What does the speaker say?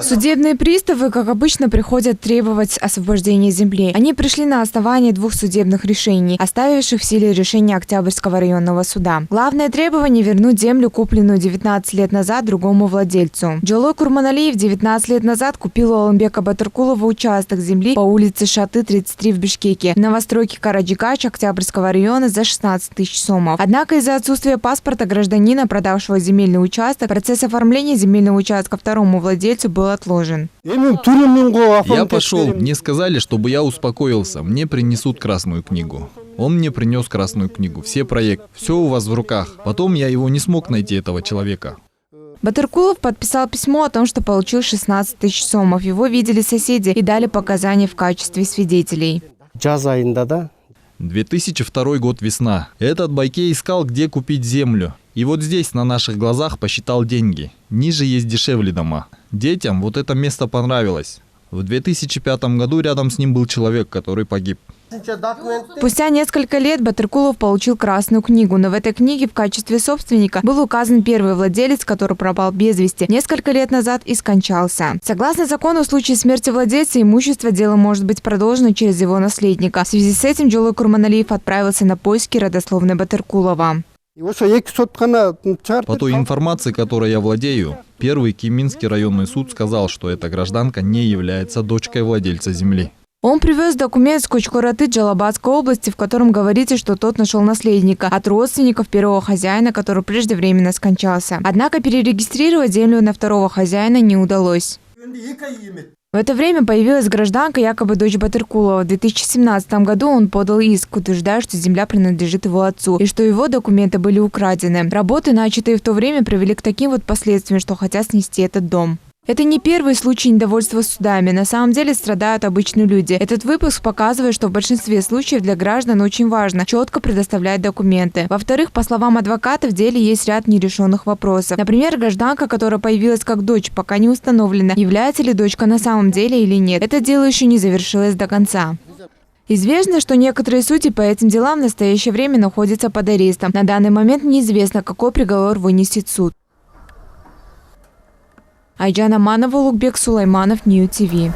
Судебные приставы, как обычно, приходят требовать освобождения земли. Они пришли на основании 2 судебных решений, оставивших в силе решения Октябрьского районного суда. Главное требование – вернуть землю, купленную 19 лет назад другому владельцу. Джолой Курманалиев 19 лет назад купил у Алымбека Батыркулова участок земли по улице Шаты, 33 в Бишкеке, в новостройке Караджикач Октябрьского района за 16 тысяч сомов. Однако из-за отсутствия паспорта гражданина, продавшего земельный участок, процесс оформления земельного участка второму владельцу был отложен. Я пошел, мне сказали, чтобы я успокоился, мне принесут красную книгу. Он мне принес красную книгу, все проекты, все у вас в руках. Потом я его не смог найти, этого человека. Батыркулов подписал письмо о том, что получил 16 тысяч сомов. Его видели соседи и дали показания в качестве свидетелей. 2002 год, весна. Этот Байке искал, где купить землю. И вот здесь на наших глазах посчитал деньги. Ниже есть дешевле дома. Детям вот это место понравилось. В 2005 году рядом с ним был человек, который погиб. Спустя несколько лет Батыркулов получил красную книгу, но в этой книге в качестве собственника был указан первый владелец, который пропал без вести несколько лет назад и скончался. Согласно закону, в случае смерти владельца имущество дело может быть продолжено через его наследника. В связи с этим Джолой Курманалиев отправился на поиски родословной Батыркулова. По той информации, которой я владею, первый Кеминский районный суд сказал, что эта гражданка не является дочкой владельца земли. Он привез документ с Кочкораты Джалабадской области, в котором говорится, что тот нашел наследника от родственников первого хозяина, который преждевременно скончался. Однако перерегистрировать землю на второго хозяина не удалось. В это время появилась гражданка, якобы дочь Батыркулова. В 2017 году он подал иск, утверждая, что земля принадлежит его отцу и что его документы были украдены. Работы, начатые в то время, привели к таким вот последствиям, что хотят снести этот дом. Это не первый случай недовольства судами. На самом деле страдают обычные люди. Этот выпуск показывает, что в большинстве случаев для граждан очень важно четко предоставлять документы. Во-вторых, по словам адвоката, в деле есть ряд нерешенных вопросов. Например, гражданка, которая появилась как дочь, пока не установлено, является ли дочка на самом деле или нет. Это дело еще не завершилось до конца. Известно, что некоторые судьи по этим делам в настоящее время находятся под арестом. На данный момент неизвестно, какой приговор вынесет суд. Айджан Аманова, Улугбек Сулайманов, Нью ТВ.